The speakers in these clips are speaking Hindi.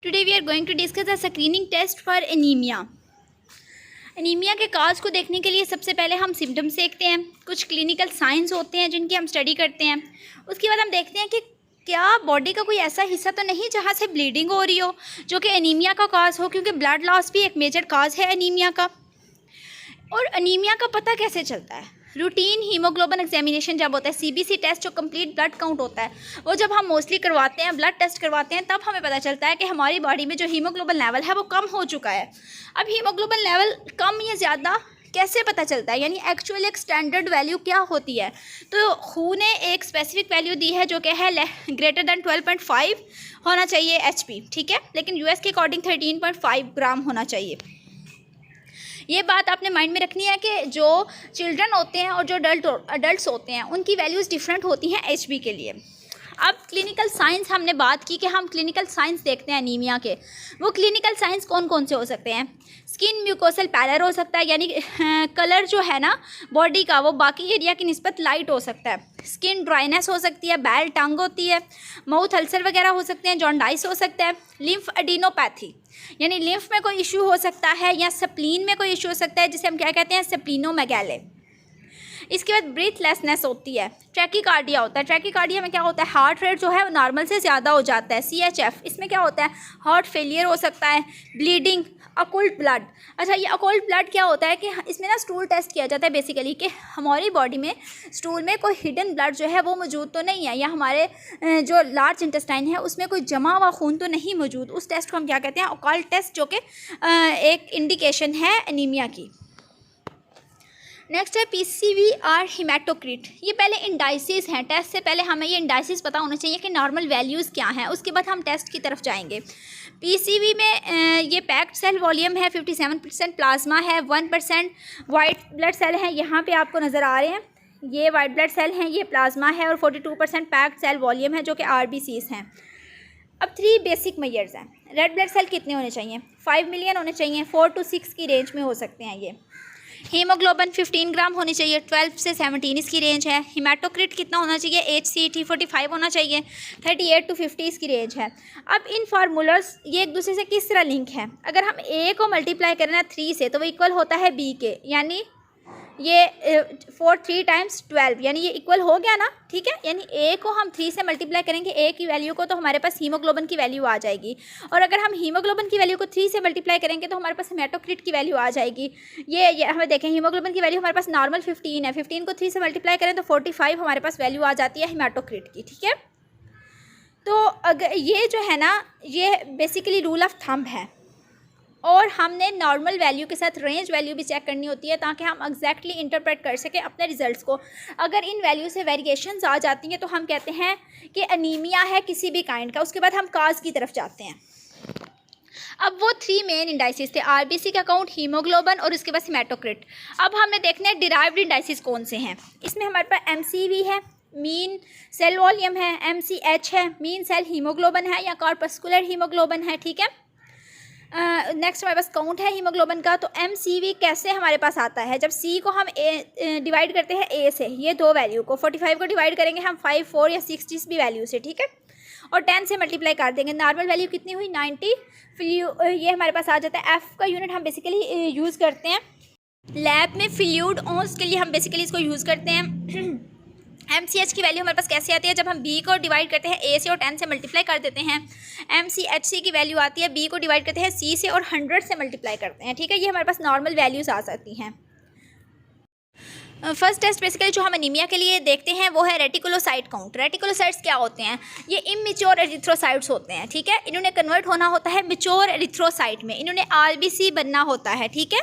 Today we are going to discuss a screening test for anemia. Anaemia के काज को देखने के लिए सबसे पहले हम सिम्टम्स देखते हैं, कुछ क्लिनिकल साइंस होते हैं जिनकी हम स्टडी करते हैं। उसके बाद हम देखते हैं कि क्या बॉडी का कोई ऐसा हिस्सा तो नहीं जहाँ से ब्लीडिंग हो रही हो जो कि एनीमिया का काज हो, क्योंकि ब्लड लॉस भी एक मेजर काज है एनीमिया का। और एनीमिया का पता कैसे चलता है? रूटीन हीमोग्लोबिन एग्जामिनेशन जब होता है, सीबीसी टेस्ट जो कंप्लीट ब्लड काउंट होता है, वो जब हम मोस्टली करवाते हैं, ब्लड टेस्ट करवाते हैं, तब हमें पता चलता है कि हमारी बॉडी में जो हीमोग्लोबिन लेवल है वो कम हो चुका है। अब हीमोग्लोबिन लेवल कम या ज़्यादा कैसे पता चलता है, यानी एक्चुअली एक स्टैंडर्ड वैल्यू क्या होती है? तो WHO ने एक स्पेसिफिक वैल्यू दी है जो कि है ग्रेटर दैन 12.5 होना चाहिए HP, ठीक है, लेकिन US के अकॉर्डिंग 13.5 ग्राम होना चाहिए। ये बात आपने माइंड में रखनी है कि जो चिल्ड्रन होते हैं और जो अडल्ट्स होते हैं उनकी वैल्यूज़ डिफरेंट होती हैं HB के लिए। अब क्लिनिकल साइंस हमने बात की कि हम क्लिनिकल साइंस देखते हैं एनीमिया के। वो क्लिनिकल साइंस कौन कौन से हो सकते हैं? स्किन म्यूकोसल पैलर हो सकता है, यानी कलर जो है ना बॉडी का वो बाकी एरिया की निस्बत लाइट हो सकता है। स्किन ड्राइनेस हो सकती है, बैल टंग होती है, माउथ अल्सर वगैरह हो सकते हैं, जॉन्डाइस हो सकता है, लिम्फ एडिनोपैथी यानी लिम्फ में कोई इशू हो सकता है, या स्प्लीन में कोई इशू हो सकता है जिसे हम क्या कहते हैं स्प्लीनोमेगैले। इसके बाद ब्रीथलेसनेस होती है, ट्रैकीकार्डिया होता है। ट्रैकीकार्डिया में क्या होता है? हार्ट रेट जो है वो नॉर्मल से ज़्यादा हो जाता है। CHF इसमें क्या होता है? हार्ट फेलियर हो सकता है। Bleeding, occult blood. अच्छा, ये अकल्ट ब्लड क्या होता है कि इसमें ना स्टूल टेस्ट किया जाता है बेसिकली कि हमारी बॉडी में स्टूल में कोई हिडन ब्लड जो है वो मौजूद तो नहीं है, या हमारे जो लार्ज इंटेस्टाइन है उसमें कोई जमा हुआ खून तो नहीं मौजूद। उस टेस्ट को हम क्या कहते हैं? अकल्ट टेस्ट, जो कि एक इंडिकेशन है एनीमिया की। नेक्स्ट है PCV और हीमेटोक्रिट। ये पहले इंडाइसिस हैं। टेस्ट से पहले हमें ये इंडाइसिस पता होना चाहिए कि नॉर्मल वैल्यूज़ क्या हैं, उसके बाद हम टेस्ट की तरफ जाएंगे। PCV में ये पैक्ड सेल वॉल्यूम है, 57% प्लाज्मा है, 1% वाइट ब्लड सेल हैं, यहाँ पे आपको नज़र आ रहे हैं, ये वाइट ब्लड सेल हैं, ये प्लाज्मा है, और 42% पैक्ड सेल वॉल्यूम है जो कि RBCs हैं। अब 3 बेसिक मेजर्स हैं। रेड ब्लड सेल कितने होने चाहिए? 5 मिलियन होने चाहिए, 4 to 6 की रेंज में हो सकते हैं ये। हीमोग्लोबिन 15 ग्राम होनी चाहिए, 12 से 17 इसकी रेंज है। हीमेटोक्रिट कितना होना चाहिए? HCT 45 होना चाहिए, 38 to 50 इसकी रेंज है। अब इन फार्मूलास ये एक दूसरे से किस तरह लिंक है? अगर हम A को मल्टीप्लाई करें ना 3 से, तो वो इक्वल होता है B के, यानी ये 3 times 12, यानी ये इक्वल हो गया ना, ठीक है। यानी A को हम 3 से मल्टीप्लाई करेंगे A की वैल्यू को, तो हमारे पास हीमोग्लोबिन की वैल्यू आ जाएगी। और अगर हम हीमोग्लोबिन की वैल्यू को 3 से मल्टीप्लाई करेंगे तो हमारे पास हीमेटोक्रिट की वैल्यू आ जाएगी। ये हमें देखें, हीमोग्लोबिन की वैल्यू हमारे पास नॉर्मल 15 है, 15 को 3 से मल्टीप्लाई करें तो 45 हमारे पास वैल्यू आ जाती है हीमेटोक्रिट की, ठीक है। तो अगर ये जो है ना, ये बेसिकली रूल ऑफ थंब है, और हमने नॉर्मल वैल्यू के साथ रेंज वैल्यू भी चेक करनी होती है ताकि हम एग्जैक्टली इंटरप्रेट कर सकें अपने रिजल्ट्स को। अगर इन वैल्यू से वेरिएशंस आ जाती हैं तो हम कहते हैं कि एनीमिया है किसी भी काइंड का। उसके बाद हम काज की तरफ जाते हैं। अब वो 3 मेन इंडाइसिस थे, RBC का काउंट, हीमोग्लोबिन और उसके बाद हीमेटोक्रिट। अब हमने देखना है डिराइव्ड इंडाइसिस कौन से हैं। इसमें हमारे पास MCV है, मीन सेल वॉल्यूम है, MCH है, मीन सेल हीमोग्लोबिन है या कॉर्पस्कुलर हीमोग्लोबिन है, ठीक है। नेक्स्ट हमारे पास काउंट है हीमोग्लोबिन का। तो MCV कैसे हमारे पास आता है? जब C को हम डिवाइड करते हैं A से, ये 2 वैल्यू को, 45 को डिवाइड करेंगे हम 5, 4 या 6 जिस भी वैल्यू से, ठीक है, और 10 से मल्टीप्लाई कर देंगे। नॉर्मल वैल्यू कितनी हुई? 90। ये हमारे पास आ जाता है। F का यूनिट हम बेसिकली यूज़ करते हैं लैब में फ्लूइड ऑन्स के लिए, हम बेसिकली इसको यूज़ करते हैं। MCH की वैल्यू हमारे पास कैसे आती है? जब हम B को डिवाइड करते हैं A से और 10 से मल्टीप्लाई कर देते हैं। MCHC की वैल्यू आती है B को डिवाइड करते हैं C से और 100 से मल्टीप्लाई करते हैं, ठीक है। ये हमारे पास नॉर्मल वैल्यूज़ आ सकती हैं। फर्स्ट टेस्ट बेसिकली जो हम एनीमिया के लिए देखते हैं वो है रेटिकुलोसाइट काउंट। रेटिकुलोसाइट्स क्या होते हैं? ये इमेच्योर एरिथ्रोसाइट्स होते हैं, ठीक है। इन्होंने कन्वर्ट होना होता है मैच्योर एरिथ्रोसाइट में, इन्होंने RBC बनना होता है, ठीक है।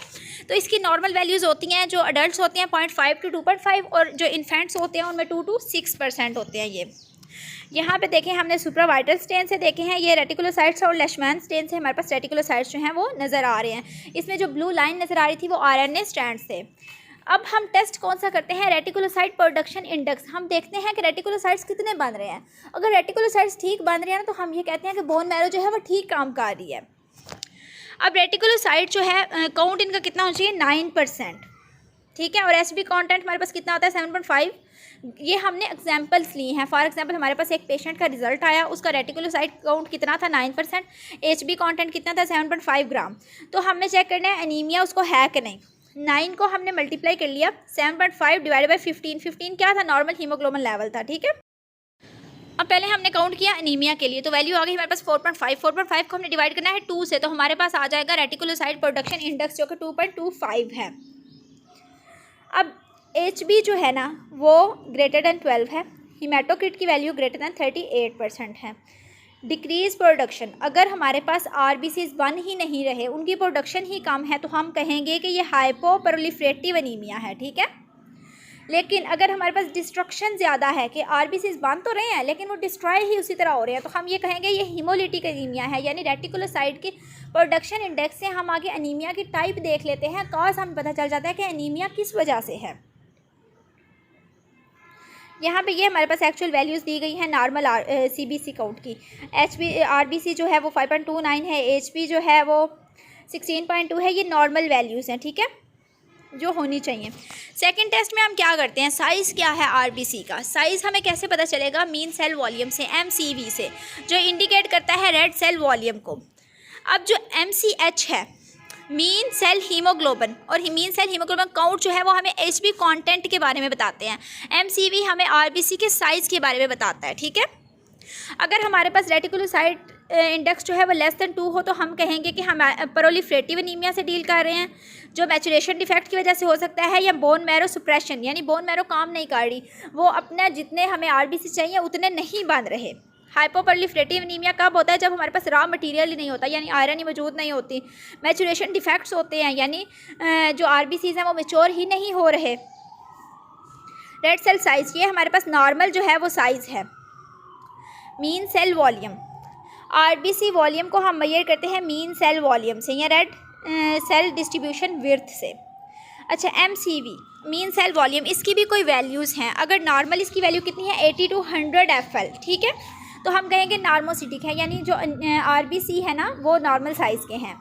तो इसकी नॉर्मल वैल्यूज़ होती हैं, जो अडल्ट होते हैं 0.5 to 2.5, और जो इन्फेंट्स होते हैं उनमें 2 to 6% होते हैं। ये यहाँ पे देखें, हमने सुप्रावाइटल स्टेन से देखे हैं, ये रेटिकुलोसाइट्स, और लेशमैन स्टेन से हमारे पास रेटिकुलोसाइट्स जो हैं वो नज़र आ रहे हैं। इसमें जो ब्लू लाइन नज़र आ रही थी वो RNA स्ट्रैंड्स थे। अब हम टेस्ट कौन सा करते हैं? Reticulocyte production index. हम देखते हैं कि रेटिकुलोसाइट्स कितने बन रहे हैं। अगर रेटिकुलोसाइट्स ठीक बन रहे हैं ना, तो हम ये कहते हैं कि बोन मैरो जो है वो ठीक काम कर रही है। अब रेटिकुलोसाइट जो है काउंट इनका कितना होना चाहिए? 9%, ठीक है। और SB कंटेंट हमारे पास कितना होता है? 7.5 ये हमने एग्जांपल्स लिए हैं। फॉर एग्जांपल हमारे पास एक पेशेंट का रिजल्ट आया, उसका रेटिकुलोसाइट काउंट कितना था 9%, HB कंटेंट कितना था 7.5 ग्राम। तो हमने चेक करना है एनीमिया उसको है कि नहीं। 9 को हमने मल्टीप्लाई कर लिया, 7.5 डिवाइड बाई 15 क्या था, नॉर्मल हीमोग्लोबिन लेवल था, ठीक है। अब पहले हमने काउंट किया एनीमिया के लिए, तो वैल्यू आ गई हमारे पास 4.5 को हमने डिवाइड करना है 2 से, तो हमारे पास आ जाएगा रेटिकुलोसाइट प्रोडक्शन इंडेक्स जो कि 2.25 है। अब HB जो है ना वो ग्रेटर दैन 12 है, हीमेटोक्रिट की वैल्यू ग्रेटर दैन 38% है। डिक्रीज प्रोडक्शन, अगर हमारे पास RBCs बन ही नहीं रहे, उनकी प्रोडक्शन ही कम है, तो हम कहेंगे कि ये हाइपोप्रोलिफरेटिव एनीमिया है, ठीक है। लेकिन अगर हमारे पास डिस्ट्रक्शन ज़्यादा है कि RBCs बन तो रहे हैं लेकिन वो डिस्ट्रॉय ही उसी तरह हो रहे हैं, तो हम ये कहेंगे ये हीमोलिटिक एनीमिया है। यानी रेटिकुलोसाइट की प्रोडक्शन इंडेक्स से हम आगे एनीमिया की टाइप देख लेते हैं, कॉज हमें पता चल जाता है कि एनीमिया किस वजह से है। यहाँ पे ये हमारे पास एक्चुअल वैल्यूज़ दी गई हैं नॉर्मल CBC काउंट की। RBC जो है वो 5.29 है, HB जो है वो 16.2 है। ये नॉर्मल वैल्यूज़ हैं, ठीक है, जो होनी चाहिए। सेकंड टेस्ट में हम क्या करते हैं, साइज़ क्या है RBC का, साइज़ हमें कैसे पता चलेगा, मीन सेल वॉल्यूम से, MCV से, जो इंडिकेट करता है रेड सेल वॉल्यूम को। अब जो MCH है, मीन सेल हीमोग्लोबिन, और मीन सेल हीमोग्लोबिन काउंट जो है वो हमें HB कंटेंट के बारे में बताते हैं। MCV हमें RBC के साइज़ के बारे में बताता है, ठीक है। अगर हमारे पास रेटिकुलोसाइट इंडेक्स जो है वो लेस दैन 2 हो, तो हम कहेंगे कि हम प्रोलिफरेटिव एनीमिया से डील कर रहे हैं, जो मैचुरेशन डिफेक्ट की वजह से हो सकता है, या बोन मैरो सुप्रेशन, यानी बोन मैरो काम नहीं कर रही, वो अपने जितने हमें RBC चाहिए उतने नहीं बन रहे। हाइपोप्रोलिफरेटिव एनीमिया कब होता है, जब हमारे पास रॉ मटेरियल ही नहीं होता, यानी आयरन ही मौजूद नहीं होती, मैचुरेशन डिफेक्ट्स होते हैं, यानी जो RBCs हैं वो मैच्योर ही नहीं हो रहे। रेड सेल साइज़, ये हमारे पास नॉर्मल जो है वो साइज़ है। Mean cell volume, RBC volume को हम मेजर करते हैं मीन सेल वॉल्यूम से या रेड सेल डिस्ट्रीब्यूशन विड्थ से। अच्छा, MCV मीन सेल वॉल्यूम, इसकी भी कोई वैल्यूज़ हैं। अगर नॉर्मल इसकी वैल्यू कितनी है 80 to 100 FL, ठीक है, तो हम कहेंगे नॉर्मोसिटिक है, यानी जो RBC है ना वो नॉर्मल साइज़ के हैं।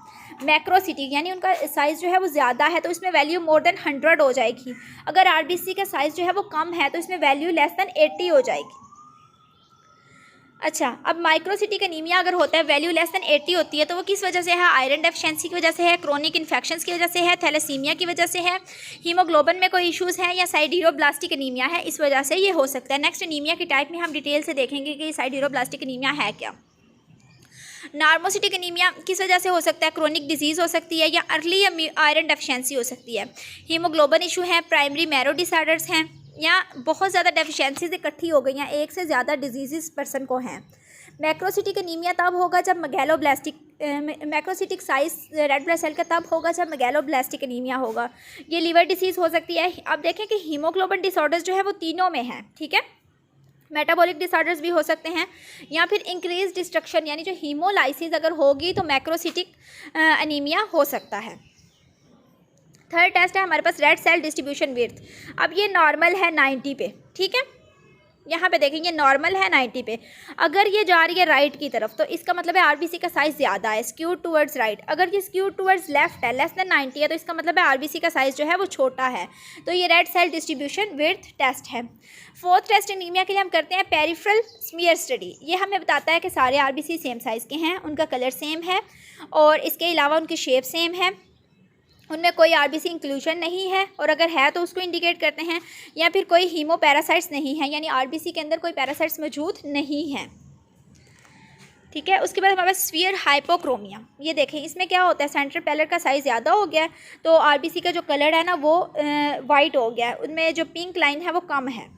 मैक्रोसिटिक यानी उनका साइज़ जो है वो ज़्यादा है, तो इसमें वैल्यू मोर देन 100 हो जाएगी। अगर RBC का साइज़ जो है वो कम है, तो इसमें वैल्यू लेस देन 80 हो जाएगी। अच्छा, अब माइक्रोसिटिक एनीमिया अगर होता है, वैल्यू लेस देन 80 होती है, तो वो किस वजह से है, आयरन डेफिशिएंसी की वजह से है, क्रोनिक इन्फेक्शंस की वजह से है, थैलेसीमिया की वजह से है, हीमोग्लोबिन में कोई इश्यूज़ हैं, या साइडोब्लास्टिक एनीमिया है, इस वजह से ये हो सकता है। नेक्स्ट एनीमिया की टाइप में हम डिटेल से देखेंगे कि साइडोब्लास्टिक एनीमिया है क्या। नॉर्मोसिटिक एनीमिया किस वजह से हो सकता है, क्रोनिक डिजीज़ हो सकती है, या अर्ली आयरन डेफिशिएंसी हो सकती है, हीमोग्लोबिन इशू है, प्राइमरी मैरो डिसऑर्डर्स हैं, या बहुत ज़्यादा डेफिशिएंसीज इकट्ठी हो गई हैं, एक से ज़्यादा डिजीज़ पर्सन को हैं। मैक्रोसिटिक एनीमिया तब होगा जब macrocytic size red blood cell का तब होगा जब मेगैलोब्लास्टिक एनीमिया होगा। ये लीवर डिसीज़ हो सकती है। अब देखें कि हीमोग्लोबिन डिसऑर्डर्स जो है वो तीनों में है, ठीक है। मेटाबॉलिक डिसऑर्डर्स भी हो सकते हैं, या फिर इंक्रीज डिस्ट्रक्शन, यानी जो हीमोलाइसिस अगर होगी तो मैक्रोसिटिक एनीमिया हो सकता है। थर्ड टेस्ट है हमारे पास रेड सेल डिस्ट्रीब्यूशन विड्थ। अब ये नॉर्मल है 90 पे, ठीक है, यहाँ पे देखेंगे नॉर्मल है 90 पे। अगर ये जा रही है राइट की तरफ तो इसका मतलब है RBC का साइज़ ज़्यादा है, स्क्यूड टूवर्ड्स राइट। अगर ये स्क्यूड टूवर्ड्स लेफ्ट है, लेस देन 90 है, तो इसका मतलब है RBC का साइज़ जो है वो छोटा है। तो ये red cell distribution width test है। फोर्थ टेस्ट एनीमिया के लिए हम करते हैं पेरिफेरल स्मीयर स्टडी। ये हमें बताता है कि सारे RBC सेम साइज़ के हैं, उनका कलर सेम है, और इसके अलावा उनकी शेप सेम है, उनमें कोई RBC इंक्लूजन नहीं है, और अगर है तो उसको इंडिकेट करते हैं, या फिर कोई हीमो पैरासाइट्स नहीं है, यानी RBC के अंदर कोई पैरासाइट्स मौजूद नहीं है, ठीक है। उसके बाद हमारे पास स्फीयर हाइपोक्रोमिया। ये देखें, इसमें क्या होता है, सेंट्रल पैलेट का साइज़ ज़्यादा हो गया है, तो RBC का जो कलर है ना वो वाइट हो गया है, उनमें जो पिंक लाइन है वो कम है।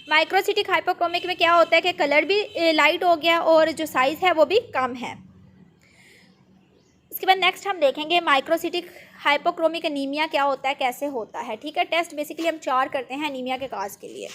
माइक्रोसिटिक हाइपोक्रोमिक में क्या होता है कि कलर भी लाइट हो गया और जो साइज़ है वो भी कम है। इसके बाद नेक्स्ट हम देखेंगे माइक्रोसिटिक हाइपोक्रोमिक एनीमिया क्या होता है, कैसे होता है, ठीक है। टेस्ट बेसिकली हम 4 करते हैं एनीमिया के काज के लिए।